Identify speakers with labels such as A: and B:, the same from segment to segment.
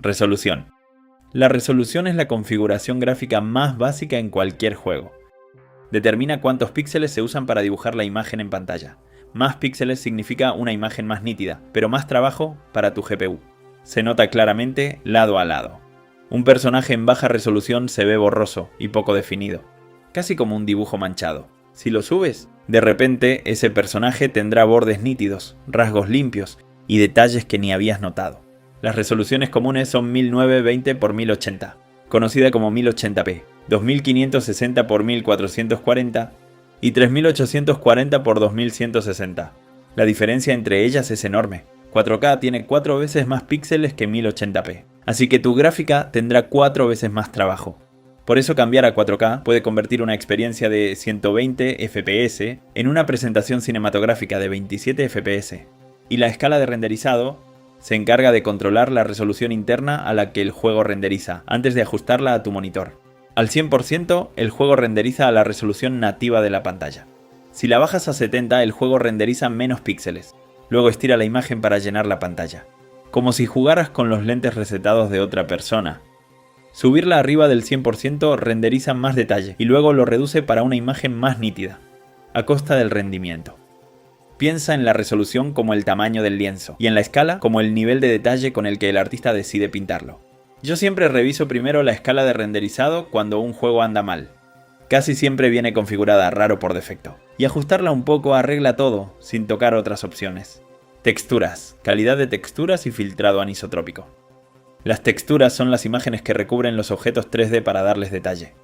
A: Resolución. La resolución es la configuración gráfica más básica en cualquier juego. Determina cuántos píxeles se usan para dibujar la imagen en pantalla. Más píxeles significa una imagen más nítida, pero más trabajo para tu GPU. Se nota claramente lado a lado. Un personaje en baja resolución se ve borroso y poco definido, casi como un dibujo manchado. Si lo subes, de repente ese personaje tendrá bordes nítidos, rasgos limpios y detalles que ni habías notado. Las resoluciones comunes son 1920 x 1080, conocida como 1080p, 2560 x 1440 y 3840 x 2160. La diferencia entre ellas es enorme. 4K tiene 4 veces más píxeles que 1080p, así que tu gráfica tendrá 4 veces más trabajo. Por eso cambiar a 4K puede convertir una experiencia de 120 FPS en una presentación cinematográfica de 27 FPS. Y la escala de renderizado se encarga de controlar la resolución interna a la que el juego renderiza, antes de ajustarla a tu monitor. Al 100%, el juego renderiza a la resolución nativa de la pantalla. Si la bajas a 70, el juego renderiza menos píxeles. Luego estira la imagen para llenar la pantalla, como si jugaras con los lentes resetados de otra persona. Subirla arriba del 100% renderiza más detalle y luego lo reduce para una imagen más nítida, a costa del rendimiento. Piensa en la resolución como el tamaño del lienzo y en la escala como el nivel de detalle con el que el artista decide pintarlo. Yo siempre reviso primero la escala de renderizado cuando un juego anda mal. Casi siempre viene configurada raro por defecto, y ajustarla un poco arregla todo sin tocar otras opciones. Texturas, calidad de texturas y filtrado anisotrópico. Las texturas son las imágenes que recubren los objetos 3D para darles detalle.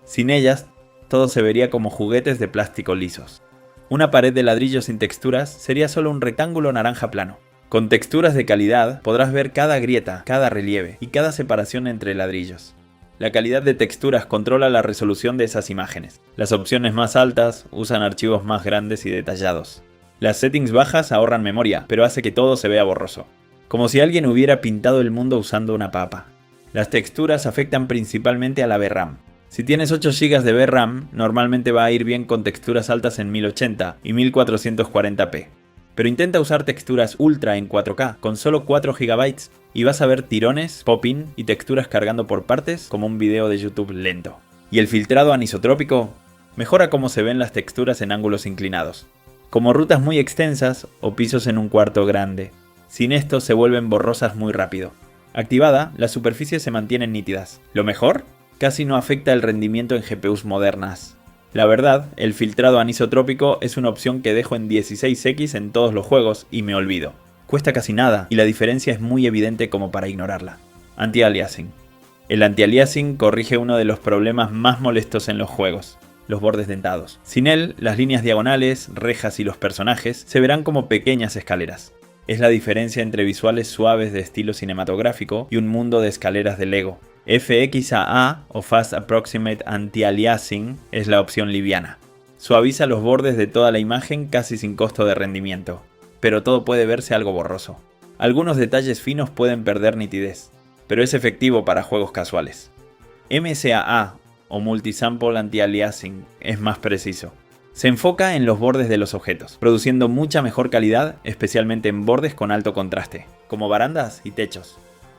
A: Sin ellas, todo se vería como juguetes de plástico lisos. Una pared de ladrillo sin texturas sería solo un rectángulo naranja plano. Con texturas de calidad podrás ver cada grieta, cada relieve y cada separación entre ladrillos. La calidad de texturas controla la resolución de esas imágenes. Las opciones más altas usan archivos más grandes y detallados. Las settings bajas ahorran memoria, pero hace que todo se vea borroso, como si alguien hubiera pintado el mundo usando una papa. Las texturas afectan principalmente a la VRAM. Si tienes 8 GB de VRAM, normalmente va a ir bien con texturas altas en 1080 y 1440p. Pero intenta usar texturas ultra en 4K con solo 4 GB y vas a ver tirones, pop-in y texturas cargando por partes como un video de YouTube lento. Y el filtrado anisotrópico mejora cómo se ven las texturas en ángulos inclinados, como rutas muy extensas o pisos en un cuarto grande. Sin esto se vuelven borrosas muy rápido. Activada, las superficies se mantienen nítidas. ¿Lo mejor? Casi no afecta el rendimiento en GPUs modernas. La verdad, el filtrado anisotrópico es una opción que dejo en 16x en todos los juegos y me olvido. Cuesta casi nada y la diferencia es muy evidente como para ignorarla. Anti-aliasing. El anti-aliasing corrige uno de los problemas más molestos en los juegos: los bordes dentados. Sin él, las líneas diagonales, rejas y los personajes se verán como pequeñas escaleras. Es la diferencia entre visuales suaves de estilo cinematográfico y un mundo de escaleras de Lego. FXAA o Fast Approximate Anti-Aliasing es la opción liviana. Suaviza los bordes de toda la imagen casi sin costo de rendimiento, pero todo puede verse algo borroso. Algunos detalles finos pueden perder nitidez, pero es efectivo para juegos casuales. MSAA o Multisample Anti-Aliasing es más preciso. Se enfoca en los bordes de los objetos, produciendo mucha mejor calidad, especialmente en bordes con alto contraste, como barandas y techos,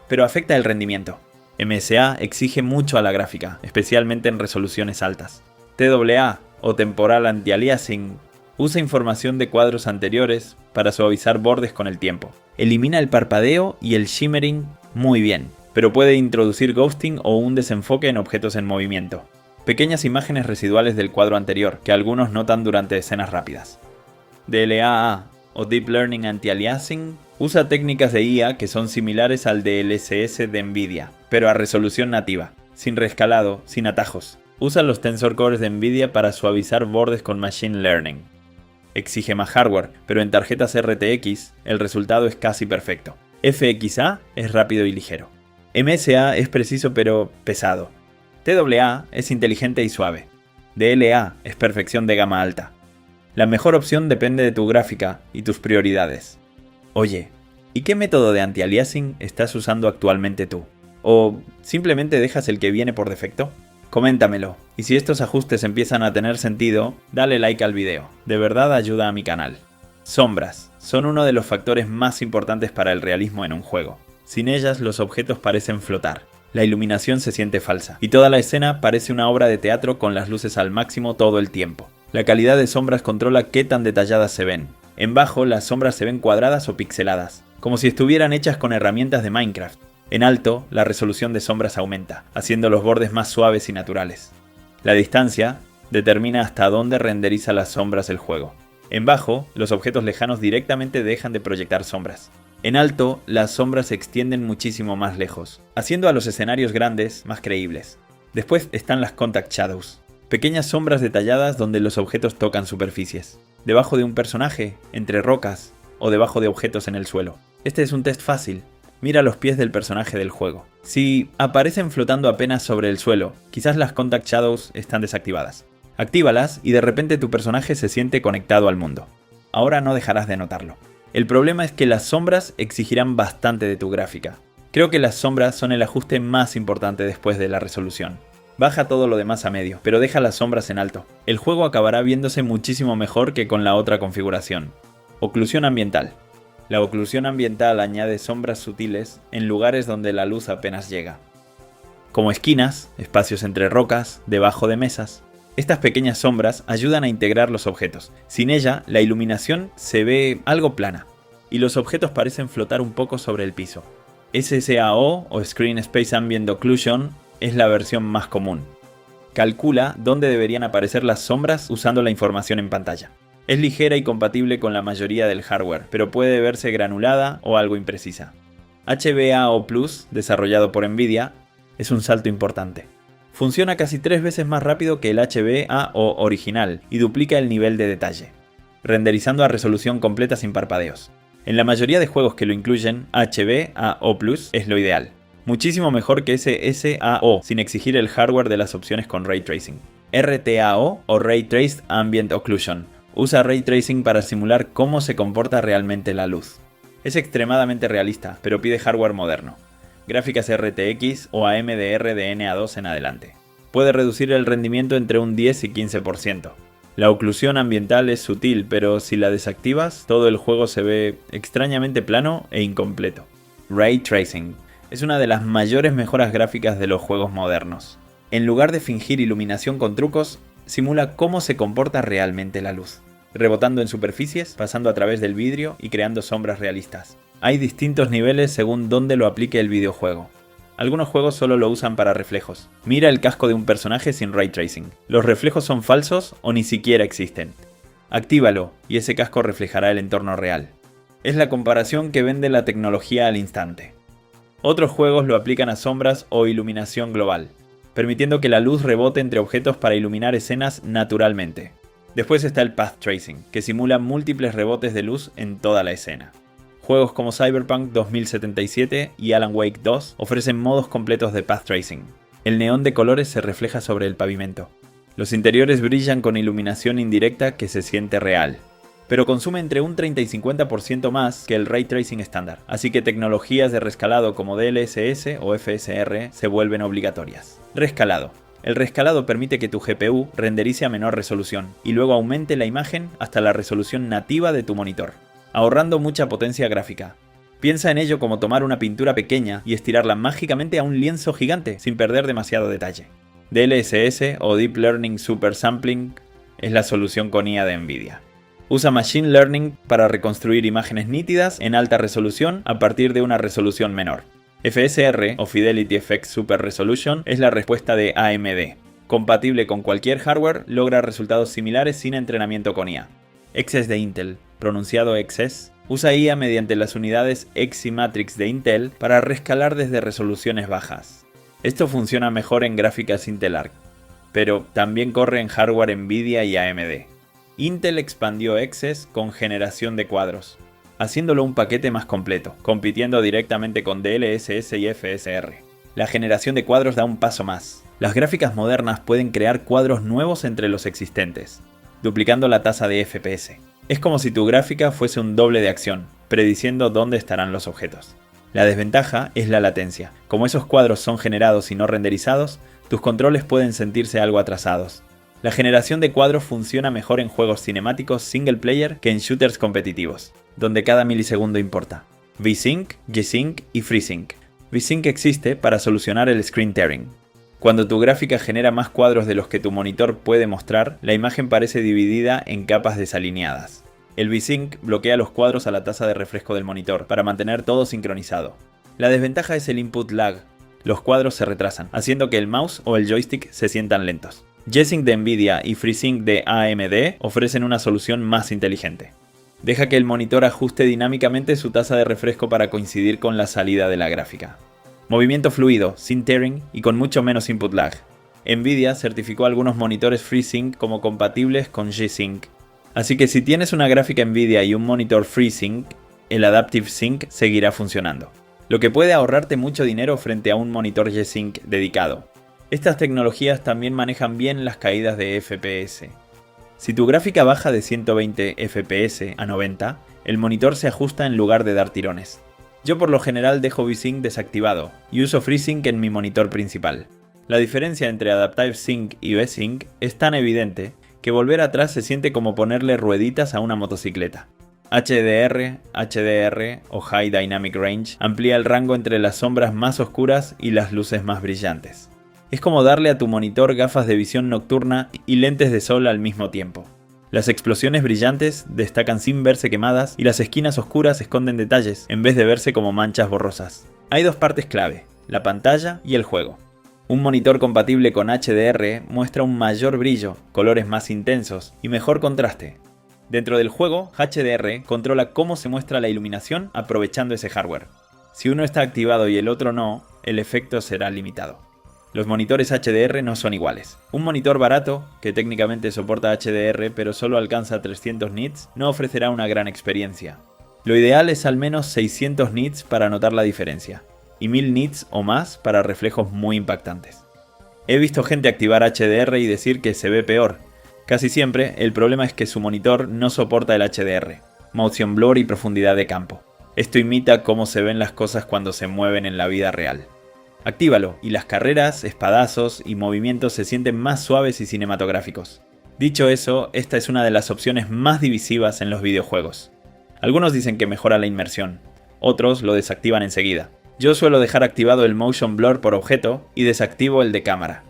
A: pero afecta el rendimiento. MSA exige mucho a la gráfica, especialmente en resoluciones altas. TAA o Temporal Anti-Aliasing usa información de cuadros anteriores para suavizar bordes con el tiempo. Elimina el parpadeo y el shimmering muy bien, pero puede introducir ghosting o un desenfoque en objetos en movimiento. Pequeñas imágenes residuales del cuadro anterior que algunos notan durante escenas rápidas. DLAA o Deep Learning Anti-Aliasing usa técnicas de IA que son similares al DLSS de Nvidia, pero a resolución nativa, sin rescalado, sin atajos. Usa los Tensor Cores de Nvidia para suavizar bordes con Machine Learning. Exige más hardware, pero en tarjetas RTX el resultado es casi perfecto. FXA es rápido y ligero. MSA es preciso pero pesado. TAA es inteligente y suave. DLA es perfección de gama alta. La mejor opción depende de tu gráfica y tus prioridades. Oye, ¿y qué método de anti-aliasing estás usando actualmente tú? ¿O simplemente dejas el que viene por defecto? Coméntamelo, y si estos ajustes empiezan a tener sentido, dale like al video, de verdad ayuda a mi canal. Sombras son uno de los factores más importantes para el realismo en un juego. Sin ellas, los objetos parecen flotar. La iluminación se siente falsa, y toda la escena parece una obra de teatro con las luces al máximo todo el tiempo. La calidad de sombras controla qué tan detalladas se ven. En bajo, las sombras se ven cuadradas o pixeladas, como si estuvieran hechas con herramientas de Minecraft. En alto, la resolución de sombras aumenta, haciendo los bordes más suaves y naturales. La distancia determina hasta dónde renderiza las sombras el juego. En bajo, los objetos lejanos directamente dejan de proyectar sombras. En alto, las sombras se extienden muchísimo más lejos, haciendo a los escenarios grandes más creíbles. Después están las Contact Shadows, pequeñas sombras detalladas donde los objetos tocan superficies. Debajo de un personaje, entre rocas o debajo de objetos en el suelo. Este es un test fácil. Mira los pies del personaje del juego. Si aparecen flotando apenas sobre el suelo, quizás las Contact Shadows están desactivadas. Actívalas y de repente tu personaje se siente conectado al mundo. Ahora no dejarás de notarlo. El problema es que las sombras exigirán bastante de tu gráfica. Creo que las sombras son el ajuste más importante después de la resolución. Baja todo lo demás a medio, pero deja las sombras en alto. El juego acabará viéndose muchísimo mejor que con la otra configuración. Oclusión ambiental. La oclusión ambiental añade sombras sutiles en lugares donde la luz apenas llega. Como esquinas, espacios entre rocas, debajo de mesas. Estas pequeñas sombras ayudan a integrar los objetos. Sin ella, la iluminación se ve algo plana, y los objetos parecen flotar un poco sobre el piso. SSAO o Screen Space Ambient Occlusion es la versión más común. Calcula dónde deberían aparecer las sombras usando la información en pantalla. Es ligera y compatible con la mayoría del hardware, pero puede verse granulada o algo imprecisa. HBAO Plus, desarrollado por Nvidia, es un salto importante. Funciona casi 3 veces más rápido que el HBAO original y duplica el nivel de detalle, renderizando a resolución completa sin parpadeos. En la mayoría de juegos que lo incluyen, HBAO Plus es lo ideal. Muchísimo mejor que SSAO, sin exigir el hardware de las opciones con Ray Tracing. RTAO o Ray Traced Ambient Occlusion usa Ray Tracing para simular cómo se comporta realmente la luz. Es extremadamente realista, pero pide hardware moderno. Gráficas RTX o AMD RDNA2 en adelante. Puede reducir el rendimiento entre un 10 y 15%. La oclusión ambiental es sutil, pero si la desactivas, todo el juego se ve extrañamente plano e incompleto. Ray Tracing es una de las mayores mejoras gráficas de los juegos modernos. En lugar de fingir iluminación con trucos, simula cómo se comporta realmente la luz, rebotando en superficies, pasando a través del vidrio y creando sombras realistas. Hay distintos niveles según dónde lo aplique el videojuego. Algunos juegos solo lo usan para reflejos. Mira el casco de un personaje sin Ray Tracing. Los reflejos son falsos o ni siquiera existen. Actívalo y ese casco reflejará el entorno real. Es la comparación que vende la tecnología al instante. Otros juegos lo aplican a sombras o iluminación global, permitiendo que la luz rebote entre objetos para iluminar escenas naturalmente. Después está el Path Tracing, que simula múltiples rebotes de luz en toda la escena. Juegos como Cyberpunk 2077 y Alan Wake 2 ofrecen modos completos de Path Tracing. El neón de colores se refleja sobre el pavimento. Los interiores brillan con iluminación indirecta que se siente real, pero consume entre un 30 y 50% más que el Ray Tracing estándar, así que tecnologías de rescalado como DLSS o FSR se vuelven obligatorias. Rescalado. El rescalado permite que tu GPU renderice a menor resolución y luego aumente la imagen hasta la resolución nativa de tu monitor, ahorrando mucha potencia gráfica. Piensa en ello como tomar una pintura pequeña y estirarla mágicamente a un lienzo gigante sin perder demasiado detalle. DLSS o Deep Learning Super Sampling es la solución con IA de Nvidia. Usa Machine Learning para reconstruir imágenes nítidas en alta resolución a partir de una resolución menor. FSR o Fidelity Effects Super Resolution es la respuesta de AMD. Compatible con cualquier hardware, logra resultados similares sin entrenamiento con IA. Excess de Intel, pronunciado Excess, usa IA mediante las unidades X-Matrix de Intel para rescalar desde resoluciones bajas. Esto funciona mejor en gráficas Intel Arc, pero también corre en hardware Nvidia y AMD. Intel expandió Excess con generación de cuadros, haciéndolo un paquete más completo, compitiendo directamente con DLSS y FSR. La generación de cuadros da un paso más. Las gráficas modernas pueden crear cuadros nuevos entre los existentes, duplicando la tasa de FPS. Es como si tu gráfica fuese un doble de acción, prediciendo dónde estarán los objetos. La desventaja es la latencia. Como esos cuadros son generados y no renderizados, tus controles pueden sentirse algo atrasados. La generación de cuadros funciona mejor en juegos cinemáticos single player que en shooters competitivos, donde cada milisegundo importa. VSync, G-Sync y FreeSync. VSync existe para solucionar el screen tearing. Cuando tu gráfica genera más cuadros de los que tu monitor puede mostrar, la imagen parece dividida en capas desalineadas. El VSync bloquea los cuadros a la tasa de refresco del monitor para mantener todo sincronizado. La desventaja es el input lag. Los cuadros se retrasan, haciendo que el mouse o el joystick se sientan lentos. G-Sync de Nvidia y FreeSync de AMD ofrecen una solución más inteligente. Deja que el monitor ajuste dinámicamente su tasa de refresco para coincidir con la salida de la gráfica. Movimiento fluido, sin tearing y con mucho menos input lag. Nvidia certificó algunos monitores FreeSync como compatibles con G-Sync. Así que si tienes una gráfica Nvidia y un monitor FreeSync, el Adaptive Sync seguirá funcionando, lo que puede ahorrarte mucho dinero frente a un monitor G-Sync dedicado. Estas tecnologías también manejan bien las caídas de FPS. Si tu gráfica baja de 120 FPS a 90, el monitor se ajusta en lugar de dar tirones. Yo por lo general dejo VSync desactivado y uso FreeSync en mi monitor principal. La diferencia entre Adaptive Sync y VSync es tan evidente que volver atrás se siente como ponerle rueditas a una motocicleta. HDR o High Dynamic Range amplía el rango entre las sombras más oscuras y las luces más brillantes. Es como darle a tu monitor gafas de visión nocturna y lentes de sol al mismo tiempo. Las explosiones brillantes destacan sin verse quemadas y las esquinas oscuras esconden detalles en vez de verse como manchas borrosas. Hay dos partes clave, la pantalla y el juego. Un monitor compatible con HDR muestra un mayor brillo, colores más intensos y mejor contraste. Dentro del juego, HDR controla cómo se muestra la iluminación aprovechando ese hardware. Si uno está activado y el otro no, el efecto será limitado. Los monitores HDR no son iguales. Un monitor barato, que técnicamente soporta HDR pero solo alcanza 300 nits, no ofrecerá una gran experiencia. Lo ideal es al menos 600 nits para notar la diferencia, y 1000 nits o más para reflejos muy impactantes. He visto gente activar HDR y decir que se ve peor. Casi siempre el problema es que su monitor no soporta el HDR, motion blur y profundidad de campo. Esto imita cómo se ven las cosas cuando se mueven en la vida real. Actívalo y las carreras, espadazos y movimientos se sienten más suaves y cinematográficos. Dicho eso, esta es una de las opciones más divisivas en los videojuegos. Algunos dicen que mejora la inmersión, otros lo desactivan enseguida. Yo suelo dejar activado el motion blur por objeto y desactivo el de cámara.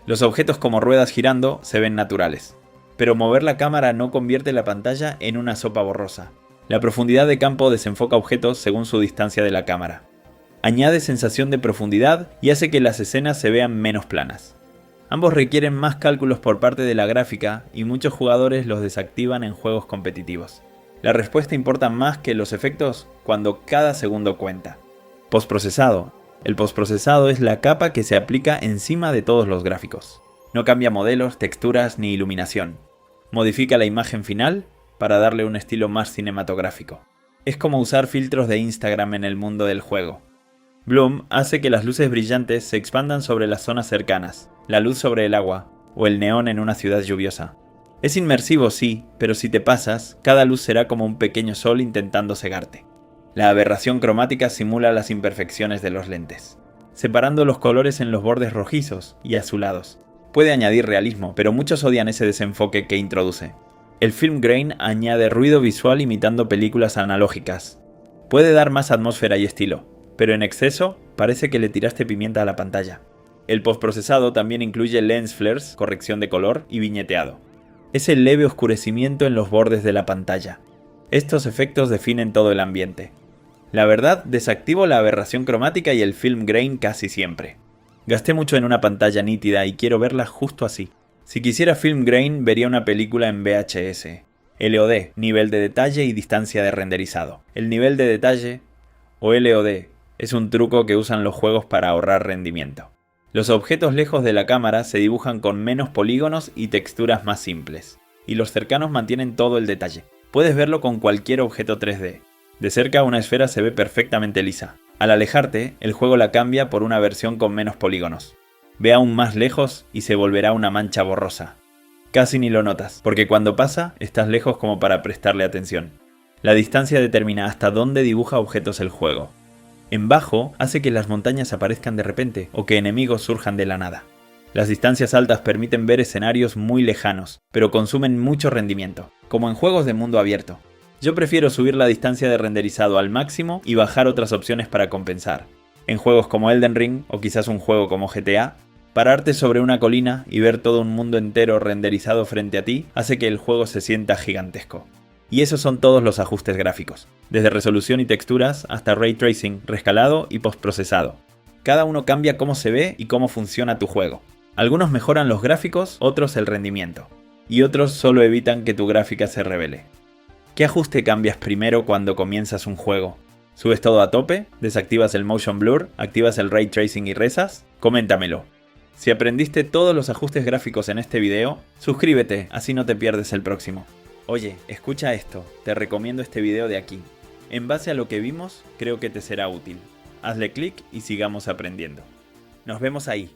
A: Los objetos como ruedas girando se ven naturales, pero mover la cámara no convierte la pantalla en una sopa borrosa. La profundidad de campo desenfoca objetos según su distancia de la cámara. Añade sensación de profundidad y hace que las escenas se vean menos planas. Ambos requieren más cálculos por parte de la gráfica y muchos jugadores los desactivan en juegos competitivos. La respuesta importa más que los efectos cuando cada segundo cuenta. Postprocesado. El postprocesado es la capa que se aplica encima de todos los gráficos. No cambia modelos, texturas ni iluminación. Modifica la imagen final para darle un estilo más cinematográfico. Es como usar filtros de Instagram en el mundo del juego. Bloom hace que las luces brillantes se expandan sobre las zonas cercanas, la luz sobre el agua o el neón en una ciudad lluviosa. Es inmersivo sí, pero si te pasas, cada luz será como un pequeño sol intentando cegarte. La aberración cromática simula las imperfecciones de los lentes, separando los colores en los bordes rojizos y azulados. Puede añadir realismo, pero muchos odian ese desenfoque que introduce. El film grain añade ruido visual imitando películas analógicas. Puede dar más atmósfera y estilo, pero en exceso parece que le tiraste pimienta a la pantalla. El postprocesado también incluye lens flares, corrección de color y viñeteado. Es el leve oscurecimiento en los bordes de la pantalla. Estos efectos definen todo el ambiente. La verdad, desactivo la aberración cromática y el film grain casi siempre. Gasté mucho en una pantalla nítida y quiero verla justo así. Si quisiera film grain, vería una película en VHS. LOD, nivel de detalle y distancia de renderizado. El nivel de detalle, o LOD, es un truco que usan los juegos para ahorrar rendimiento. Los objetos lejos de la cámara se dibujan con menos polígonos y texturas más simples, y los cercanos mantienen todo el detalle. Puedes verlo con cualquier objeto 3D. De cerca una esfera se ve perfectamente lisa. Al alejarte, el juego la cambia por una versión con menos polígonos. Ve aún más lejos y se volverá una mancha borrosa. Casi ni lo notas, porque cuando pasa, estás lejos como para prestarle atención. La distancia determina hasta dónde dibuja objetos el juego. En bajo hace que las montañas aparezcan de repente o que enemigos surjan de la nada. Las distancias altas permiten ver escenarios muy lejanos, pero consumen mucho rendimiento, como en juegos de mundo abierto. Yo prefiero subir la distancia de renderizado al máximo y bajar otras opciones para compensar. En juegos como Elden Ring o quizás un juego como GTA, pararte sobre una colina y ver todo un mundo entero renderizado frente a ti hace que el juego se sienta gigantesco. Y esos son todos los ajustes gráficos, desde resolución y texturas hasta ray tracing, rescalado y postprocesado. Cada uno cambia cómo se ve y cómo funciona tu juego. Algunos mejoran los gráficos, otros el rendimiento, y otros solo evitan que tu gráfica se revele. ¿Qué ajuste cambias primero cuando comienzas un juego? ¿Subes todo a tope? ¿Desactivas el motion blur? ¿Activas el ray tracing y rezas? Coméntamelo. Si aprendiste todos los ajustes gráficos en este video, suscríbete, así no te pierdes el próximo. Oye, escucha esto, te recomiendo este video de aquí. En base a lo que vimos, creo que te será útil. Hazle clic y sigamos aprendiendo. Nos vemos ahí.